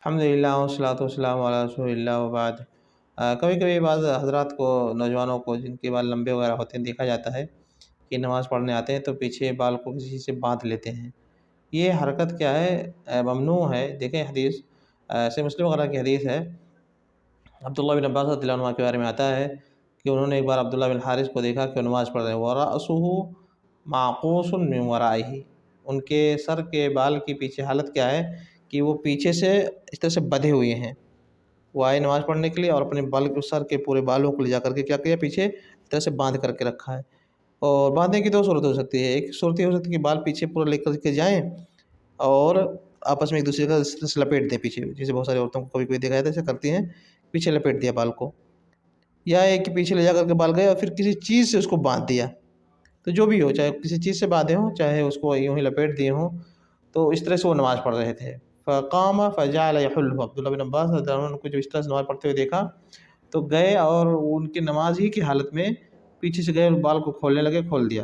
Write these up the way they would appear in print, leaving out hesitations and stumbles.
الحمدللہ والصلاۃ والسلام علی رسول اللہ وبعد۔ کبھی کبھی بعض حضرات کو، نوجوانوں کو جن کے بال لمبے وغیرہ ہوتے ہیں، دیکھا جاتا ہے کہ نماز پڑھنے آتے ہیں تو پیچھے بال کو کسی چیز سے باندھ لیتے ہیں۔ یہ حرکت کیا ہے؟ ممنوع ہے۔ دیکھیں حدیث، سے مسلم وغیرہ کی حدیث ہے، عبداللہ بن عباس رضی اللہ عنہ کے بارے میں آتا ہے کہ انہوں نے ایک بار عبداللہ بن حارث کو دیکھا کہ وہ نماز پڑھ رہے ہیں، وَرَأْسُهُ مَعْقُوسٌ مِّن وَرَائِهِ، ان کے سر کے بال کی پیچھے حالت کیا ہے کہ وہ پیچھے سے اس طرح سے بدھے ہوئے ہیں۔ وہ آئے نماز پڑھنے کے لیے اور اپنے بال کو، سر کے پورے بالوں کو لے جا کر کے کیا کیا، پیچھے اس طرح سے باندھ کر کے رکھا ہے۔ اور باندھنے کی دو صورت ہو سکتی ہے، ایک صورت یہ ہو سکتی ہے کہ بال پیچھے پورا لے کر کے جائیں اور آپس میں ایک دوسرے کا اس طرح سے لپیٹ دیں پیچھے، جیسے بہت ساری عورتوں کو کبھی کبھی دیکھا جاتا ہے ایسے کرتی ہیں، پیچھے لپیٹ دیا بال کو، یا ایک کہ پیچھے لے جا کر کے بال گئے اور پھر کسی چیز سے اس کو باندھ دیا۔ تو جو بھی ہو، چاہے کسی چیز سے باندھے ہوں، چاہے اس کو یوں ہی لپیٹ دیے ہوں، تو اس طرح سے وہ نماز پڑھ رہے تھے۔ فقام فجعل يحلہ، عبداللہ بن عباس رضی اللہ عنہ کو جو اس طرح سے نماز پڑھتے ہوئے دیکھا تو گئے اور ان کی نماز ہی کی حالت میں پیچھے سے گئے اور بال کو کھولنے لگے، کھول دیا۔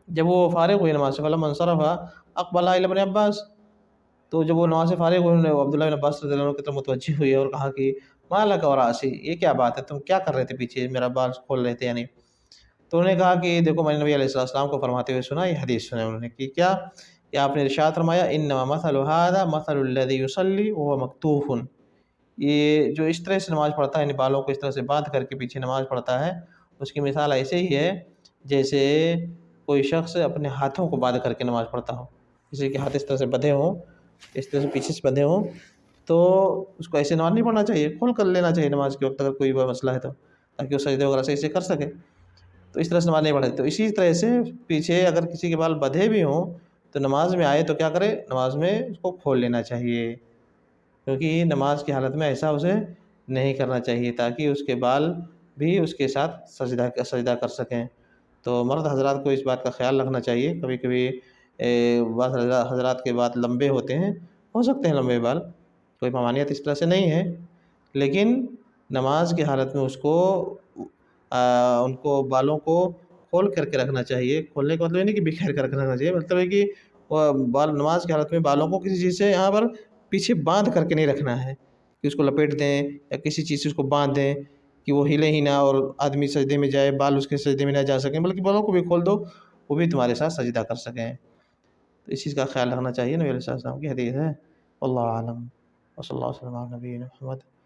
جب وہ فارغ ہوئے نماز سے، فلما انصرف اقبل الی ابن عباس، تو جب وہ نماز سے فارغ ہوئے، انہوں نے عبداللہ بن عباس رضی اللہ عنہ کی طرف متوجہ ہوئے اور کہا کہ ما لک وراسی، یہ کیا بات ہے، تم کیا کر رہے تھے پیچھے، میرا بال کھول رہے تھے یعنی؟ تو انہوں نے کہا کہ دیکھو، میں نے نبی علیہ السلام کو فرماتے ہوئے سنا، یہ حدیث سنا انہوں نے کہ کیا، کہ آپ نے ارشاد فرمایا انما مثل هذا مثل الذي يصلي وهو مکتوف، یہ جو اس طرح سے نماز پڑھتا ہے، یعنی بالوں کو اس طرح سے باندھ کر کے پیچھے نماز پڑھتا ہے، اس کی مثال ایسے ہی ہے جیسے کوئی شخص اپنے ہاتھوں کو باندھ کر کے نماز پڑھتا ہو، جیسے کہ ہاتھ اس طرح سے بندھے ہوں، اس طرح سے پیچھے سے بندھے ہوں، تو اس کو ایسے نماز نہیں پڑھنا چاہیے، کھول کر لینا چاہیے نماز کے وقت اگر کوئی مسئلہ ہے تو، تاکہ وہ سجدے وغیرہ صحیح سے کر سکے۔ تو اس طرح سے نماز نہیں پڑھتی۔ تو اسی طرح سے پیچھے اگر کسی کے بال بدھے بھی ہوں تو نماز میں آئے تو کیا کرے، نماز میں اس کو کھول لینا چاہیے، کیونکہ نماز کی حالت میں ایسا اسے نہیں کرنا چاہیے تاکہ اس کے بال بھی اس کے ساتھ سجدہ کر سکیں۔ تو مرد حضرات کو اس بات کا خیال رکھنا چاہیے، کبھی کبھی بعض حضرات کے بال لمبے ہوتے ہیں، ہو سکتے ہیں لمبے بال، کوئی ممانعت اس طرح سے نہیں ہے، لیکن نماز کی حالت میں اس کو ان کو بالوں کو کھول کر کے رکھنا چاہیے۔ کھولنے کا مطلب یہ نہیں کہ بکھیر کر کے رکھنا چاہیے، مطلب ہے کہ بال نماز کی حالت میں بالوں کو کسی چیز سے یہاں پر پیچھے باندھ کر کے نہیں رکھنا ہے کہ اس کو لپیٹ دیں یا کسی چیز سے اس کو باندھ دیں کہ وہ ہلے ہی نہ اور آدمی سجدے میں جائے بال اس کے سجدے میں نہ جا سکیں، بلکہ بالوں کو بھی کھول دو، وہ بھی تمہارے ساتھ سجدہ کر سکیں۔ تو اس چیز کا خیال رکھنا چاہیے، نبی علیہ السلام کی حدیث ہے۔ واللہ اعلم، وصلی اللہ وسلم علی نبینا محمد۔